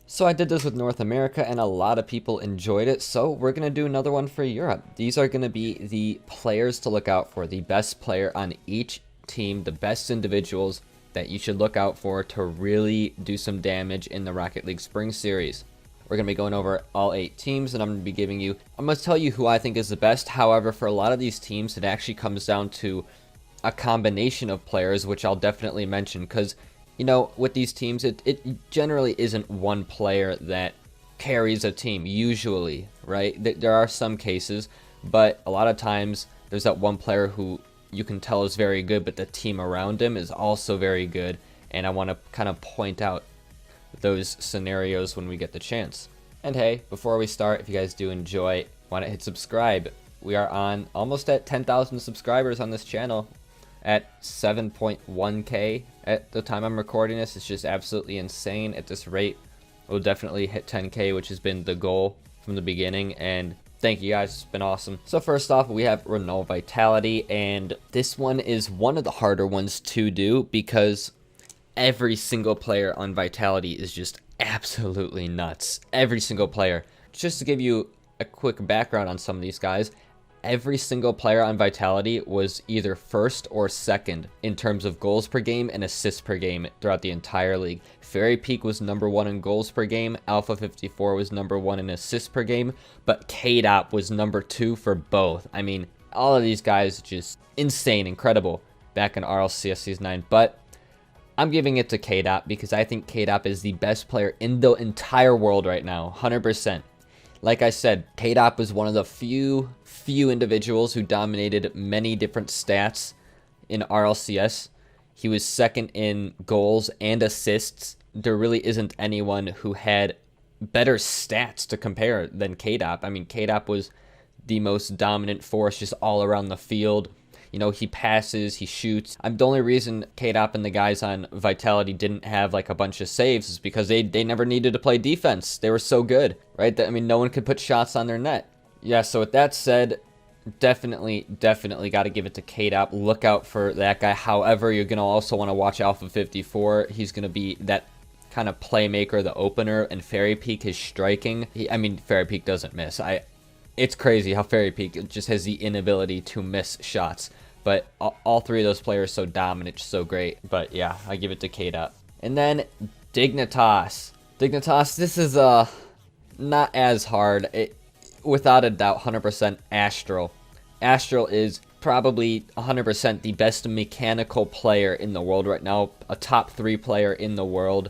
So I did this with North America and a lot of people enjoyed it, so we're going to do another one for Europe. These are going to be the players to look out for, the best player on each team, the best individuals that you should look out for to really do some damage in the Rocket League Spring Series. We're going to be going over all 8 teams, and I'm going to tell you who I think is the best. However, for a lot of these teams, it actually comes down to a combination of players, which I'll definitely mention, because you know, with these teams, it generally isn't one player that carries a team, usually, right? There are some cases, but a lot of times there's that one player who you can tell is very good, but the team around him is also very good, and I want to kind of point out those scenarios when we get the chance. And hey, before we start, if you guys do enjoy, want to hit subscribe. We are on almost at 10,000 subscribers on this channel, at 7.1k at the time I'm recording this. It's just absolutely insane. At this rate, we'll definitely hit 10k, which has been the goal from the beginning, and thank you guys, it's been awesome. So first off, we have Renault Vitality, and this one is one of the harder ones to do because every single player on Vitality is just absolutely nuts. Every single player. Just to give you a quick background on some of these guys, every single player on Vitality was either first or second in terms of goals per game and assists per game throughout the entire league. Fairy Peak was #1 in goals per game, Alpha 54 was #1 in assists per game, but KDOP was #2 for both. I mean, all of these guys just insane, incredible back in RLCS Season 9, but I'm giving it to KDOP because I think KDOP is the best player in the entire world right now, 100%. Like I said, KDOP was one of the few individuals who dominated many different stats in RLCS. He was second in goals and assists. There really isn't anyone who had better stats to compare than KDOP. I mean, KDOP was the most dominant force just all around the field. You know, he passes, he shoots. The only reason KDOP and the guys on Vitality didn't have like a bunch of saves is because they never needed to play defense. They were so good, right? I mean, no one could put shots on their net. Yeah, so with that said, definitely got to give it to KDOP. Look out for that guy. However, you're going to also want to watch Alpha 54. He's going to be that kind of playmaker, the opener, and Fairy Peak is striking. I mean, Fairy Peak doesn't miss. It's crazy how Fairy Peak just has the inability to miss shots. But all 3 of those players so dominant, so great. But yeah, I give it to KDOP. And then Dignitas. Dignitas, this is not as hard. Without a doubt, 100% Astral. Astral is probably 100% the best mechanical player in the world right now. A top 3 player in the world.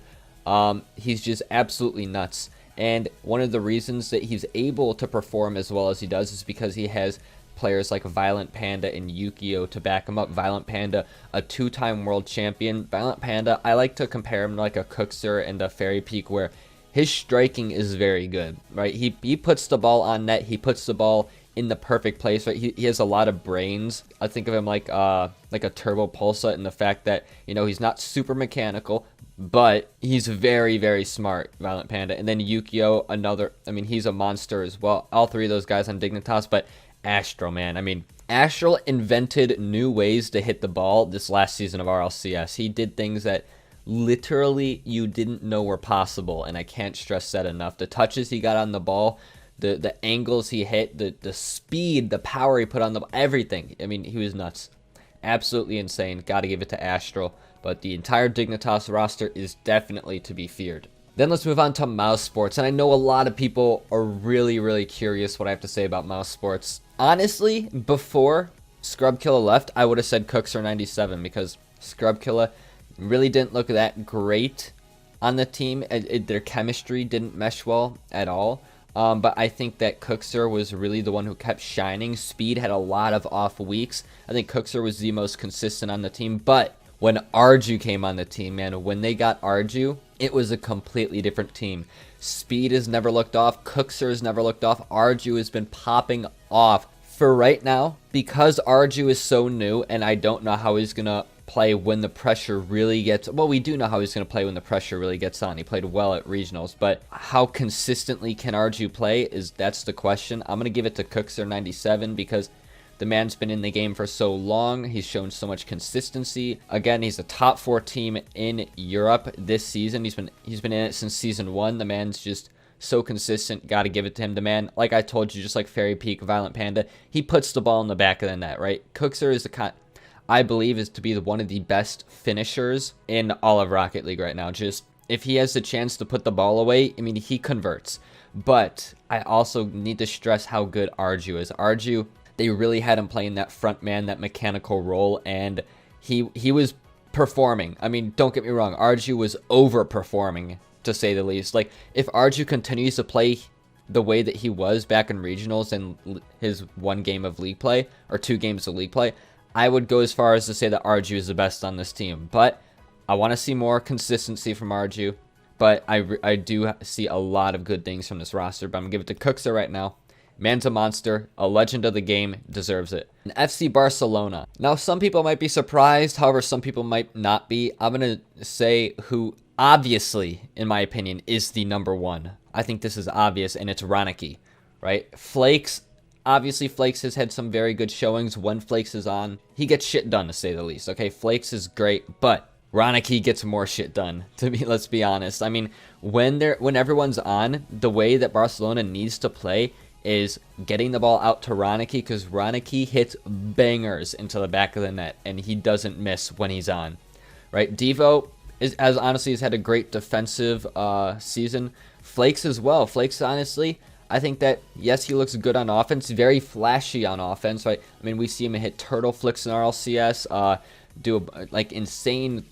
He's just absolutely nuts. And one of the reasons that he's able to perform as well as he does is because he has players like Violent Panda and Yukio to back him up. Violent Panda, a 2-time world champion. Violent Panda, I like to compare him to like a Cookser and a Fairy Peak, where his striking is very good, right? He puts the ball on net. He puts the ball in the perfect place, right? He has a lot of brains. I think of him like a Turbo Pulsa in the fact that, you know, he's not super mechanical, but he's very, very smart, Violent Panda. And then Yukio, he's a monster as well. All 3 of those guys on Dignitas, but Astral, man. I mean, Astral invented new ways to hit the ball this last season of RLCS. He did things that literally you didn't know were possible, and I can't stress that enough. The touches he got on the ball, the angles he hit, the speed, the power he put on the ball, everything. I mean, he was nuts. Absolutely insane. Got to give it to Astral. But the entire Dignitas roster is definitely to be feared. Then let's move on to Mousesports. And I know a lot of people are really curious what I have to say about Mousesports. Honestly, before Scrubkilla left, I would have said Cookser 97 because Scrubkilla really didn't look that great on the team. Their chemistry didn't mesh well at all. But I think that Cookser was really the one who kept shining. Speed had a lot of off weeks. I think Cookser was the most consistent on the team. But when Arju came on the team, man, when they got Arju, it was a completely different team. Speed has never looked off. Cookser has never looked off. Arju has been popping off. For right now, because Arju is so new, and I don't know how he's going to play when the pressure really gets... Well, we do know how he's going to play when the pressure really gets on. He played well at regionals, but how consistently can Arju play that's the question. I'm going to give it to Cookser 97 because The man's been in the game for so long. He's shown so much consistency. Again, he's a top 4 team in Europe this season. He's been in it since season 1. The man's just so consistent. Got to give it to him. The man, like I told you, just like Fairy Peak, Violent Panda, he puts the ball in the back of the net, right? Cookser is I believe is to be one of the best finishers in all of Rocket League right now. Just if he has the chance to put the ball away, I mean, he converts. But I also need to stress how good Arju is. Arju, they really had him playing that front man, that mechanical role, and he was performing. I mean, don't get me wrong, Arju was overperforming, to say the least. Like, if Arju continues to play the way that he was back in regionals and his 1 game of league play, or 2 games of league play, I would go as far as to say that Arju is the best on this team. But I want to see more consistency from Arju. But I do see a lot of good things from this roster. But I'm going to give it to Cookser right now. Man's a monster, a legend of the game, deserves it. And FC Barcelona. Now, some people might be surprised. However, some people might not be. I'm going to say who, obviously, in my opinion, is the number 1. I think this is obvious, and it's Ronicky, right? Flakes. Obviously, Flakes has had some very good showings. When Flakes is on, he gets shit done, to say the least. Okay, Flakes is great, but Ronicky gets more shit done, to be, let's be honest. I mean, when everyone's on, the way that Barcelona needs to play is getting the ball out to Ronicky, because Ronicky hits bangers into the back of the net, and he doesn't miss when he's on, right? Devo has had a great defensive season. Flakes as well. Flakes, honestly, I think that, yes, he looks good on offense, very flashy on offense, right? I mean, we see him hit turtle flicks in RLCS, do like insane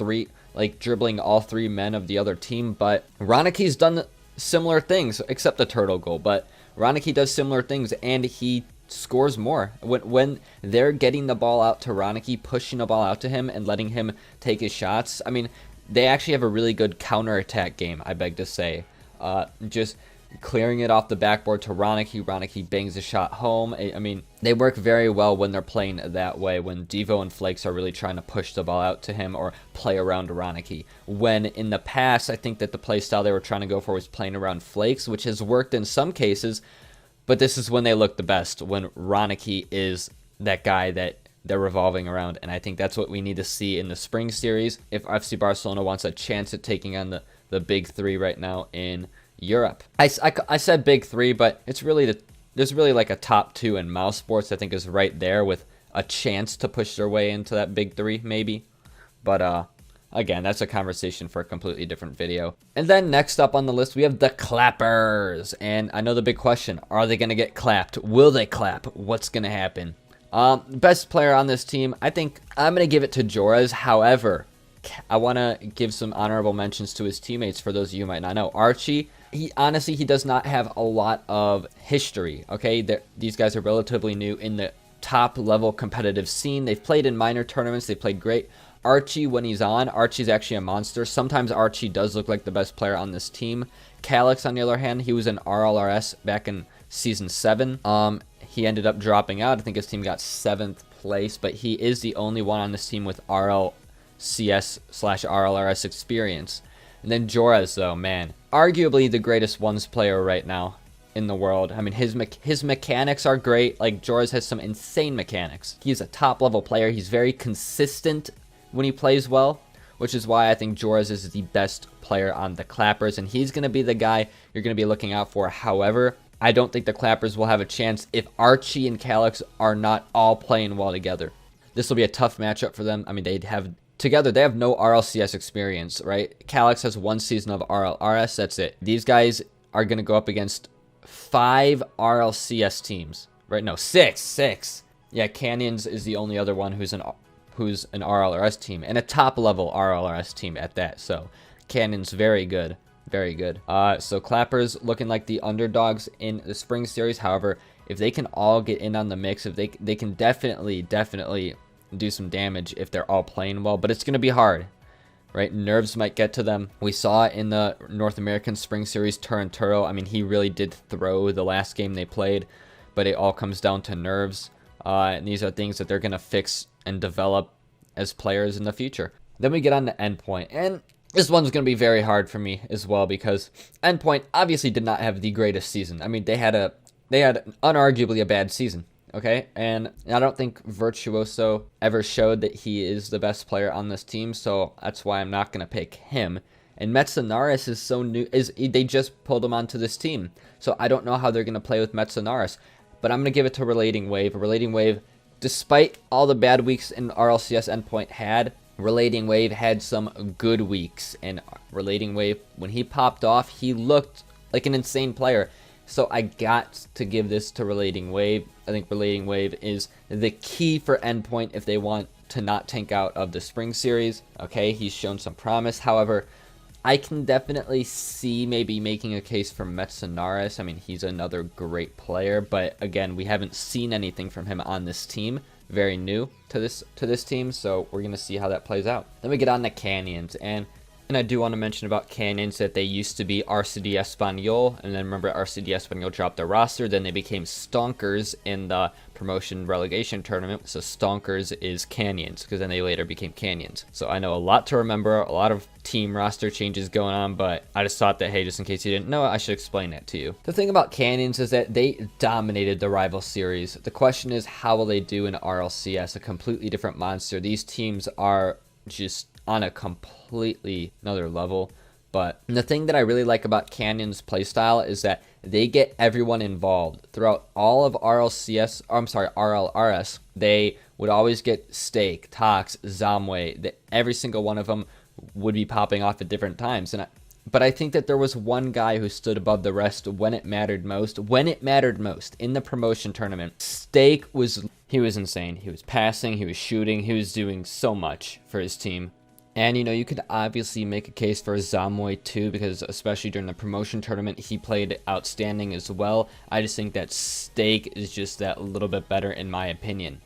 dribbling all 3 men of the other team. But Ronicky's done similar things, except the turtle goal. But Ronicky does similar things, and he scores more when they're getting the ball out to Ronicky, pushing the ball out to him, and letting him take his shots. I mean, they actually have a really good counter-attack game, I beg to say. Just clearing it off the backboard to Ronicky. Ronicky bangs a shot home. I mean, they work very well when they're playing that way, when Devo and Flakes are really trying to push the ball out to him or play around Ronicky. When in the past, I think that the play style they were trying to go for was playing around Flakes, which has worked in some cases, but this is when they look the best, when Ronicky is that guy that they're revolving around, and I think that's what we need to see in the spring series if FC Barcelona wants a chance at taking on the big 3 right now in Europe. I said big 3, but it's really there's really like a top 2 in Mousesports. I think is right there with a chance to push their way into that big 3 maybe. But again, that's a conversation for a completely different video. And then next up on the list, we have the Clappers. And I know the big question, are they going to get clapped? Will they clap? What's going to happen? Best player on this team, I think I'm going to give it to Joras. However, I want to give some honorable mentions to his teammates for those of you who might not know. Archie, he does not have a lot of history, okay? These guys are relatively new in the top level competitive scene. They've played in minor tournaments. They played great. Archie, when he's on, Archie's actually a monster. Sometimes Archie does look like the best player on this team. Calix, on the other hand, he was in RLRS back in Season 7. He ended up dropping out. I think his team got 7th place, but he is the only one on this team with RLCS/RLRS experience. And then Joras, though, man, arguably the greatest ones player right now in the world. I mean, his mechanics are great. Like, Joras has some insane mechanics. He's a top-level player. He's very consistent when he plays well, which is why I think Joras is the best player on the Clappers, and he's going to be the guy you're going to be looking out for. However, I don't think the Clappers will have a chance if Archie and Calix are not all playing well together. This will be a tough matchup for them. I mean, they have no RLCS experience, right? Calix has 1 season of RLRS, that's it. These guys are going to go up against 5 RLCS teams, right? No, 6. Yeah, Canyons is the only other one who's an RLRS team, and a top-level RLRS team at that. So, Canyons, very good. Very good. So, Clappers looking like the underdogs in the spring series. However, if they can all get in on the mix, if they can definitely do some damage if they're all playing well, but it's going to be hard, right? Nerves might get to them. We saw it in the North American Spring Series, Turinturo. I mean, he really did throw the last game they played, but it all comes down to nerves. And these are things that they're going to fix and develop as players in the future. Then we get on to Endpoint, and this one's going to be very hard for me as well, because Endpoint obviously did not have the greatest season. I mean, they had unarguably a bad season. Okay, and I don't think Virtuoso ever showed that he is the best player on this team, so that's why I'm not going to pick him. And Metsanaris is so new, they just pulled him onto this team, so I don't know how they're going to play with Metsanaris. But I'm going to give it to Relating Wave. Relating Wave, despite all the bad weeks in RLCS Endpoint had, Relating Wave had some good weeks. And Relating Wave, when he popped off, he looked like an insane player. So I got to give this to Relating Wave. I think Relating Wave is the key for Endpoint if they want to not tank out of the Spring Series. Okay, he's shown some promise. However, I can definitely see maybe making a case for Metsanaris. I mean, he's another great player, but again, we haven't seen anything from him on this team. Very new to this team, so we're gonna see how that plays out. Then we get on to Canyons, and I do want to mention about Canyons that they used to be RCD Espanyol, and then remember RCD Espanyol dropped their roster, then they became Stonkers in the promotion relegation tournament. So Stonkers is Canyons, because then they later became Canyons. So I know a lot to remember, a lot of team roster changes going on, but I just thought that, hey, just in case you didn't know, I should explain that to you. The thing about Canyons is that they dominated the rival series. The question is, how will they do in RLCS? A completely different monster. These teams are just on a completely another level. But the thing that I really like about Canyon's playstyle is that they get everyone involved. Throughout all of RLRS, they would always get Stake, Tox, Zamwe. Every single one of them would be popping off at different times. But I think that there was one guy who stood above the rest when it mattered most. When it mattered most in the promotion tournament, Stake was insane. He was passing, he was shooting, he was doing so much for his team. And, you know, you could obviously make a case for Zamwe too, because especially during the promotion tournament, he played outstanding as well. I just think that Stake is just that little bit better in my opinion.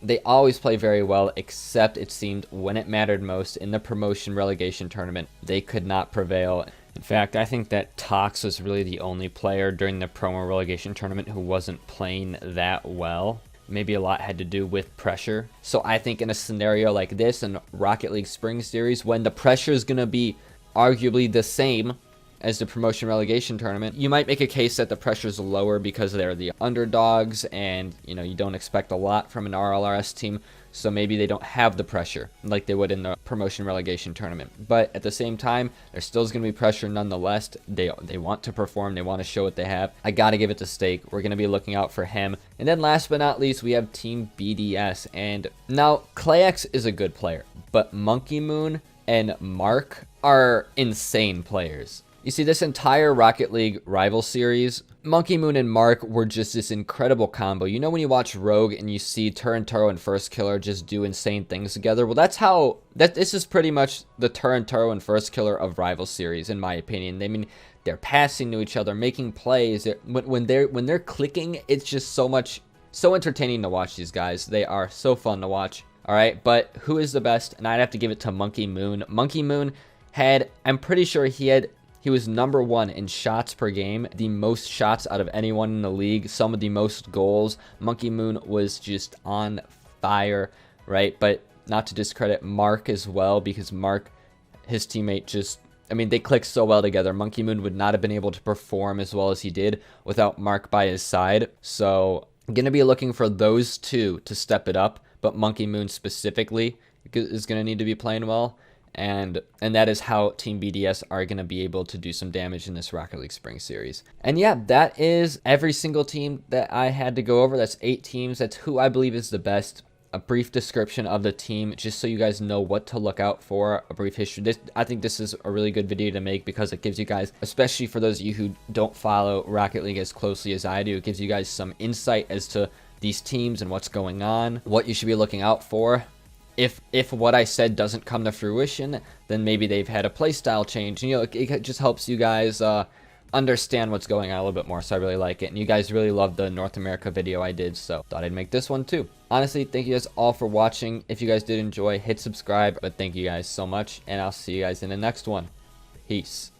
They always play very well, except it seemed when it mattered most in the promotion relegation tournament, they could not prevail. In fact, I think that Tox was really the only player during the promo relegation tournament who wasn't playing that well. Maybe a lot had to do with pressure. So I think in a scenario like this in Rocket League Spring Series, when the pressure is going to be arguably the same as the promotion relegation tournament, you might make a case that the pressure is lower because they're the underdogs and, you know, you don't expect a lot from an RLRS team. So maybe they don't have the pressure like they would in the promotion relegation tournament. But at the same time, there still is going to be pressure nonetheless. They want to perform. They want to show what they have. I got to give it to Stake. We're going to be looking out for him. And then last but not least, we have Team BDS. And now, Clayx is a good player. But Monkey Moon and Mark are insane players. You see, this entire Rocket League rival series, Monkey Moon and Mark were just this incredible combo. You know when you watch Rogue and you see Turinturo and First Killer just do insane things together? Well, this is pretty much the Turinturo and First Killer of rival series, in my opinion. I mean, they're passing to each other, making plays. When they're clicking, it's just so entertaining to watch these guys. They are so fun to watch. All right, but who is the best? And I'd have to give it to Monkey Moon. Monkey Moon I'm pretty sure he was number one in shots per game, the most shots out of anyone in the league, some of the most goals. Monkey Moon was just on fire, right? But not to discredit Mark as well, because Mark, his teammate, they clicked so well together. Monkey Moon would not have been able to perform as well as he did without Mark by his side. So I'm going to be looking for those two to step it up, but Monkey Moon specifically is going to need to be playing well. And that is how Team BDS are going to be able to do some damage in this Rocket League Spring Series. And yeah, that is every single team that I had to go over. That's 8 teams. That's who I believe is the best. A brief description of the team, just so you guys know what to look out for. A brief history. I think this is a really good video to make because it gives you guys, especially for those of you who don't follow Rocket League as closely as I do, it gives you guys some insight as to these teams and what's going on, what you should be looking out for. If what I said doesn't come to fruition, then maybe they've had a playstyle change. And, you know, it just helps you guys understand what's going on a little bit more. So I really like it. And you guys really loved the North America video I did, so thought I'd make this one too. Honestly, thank you guys all for watching. If you guys did enjoy, hit subscribe. But thank you guys so much, and I'll see you guys in the next one. Peace.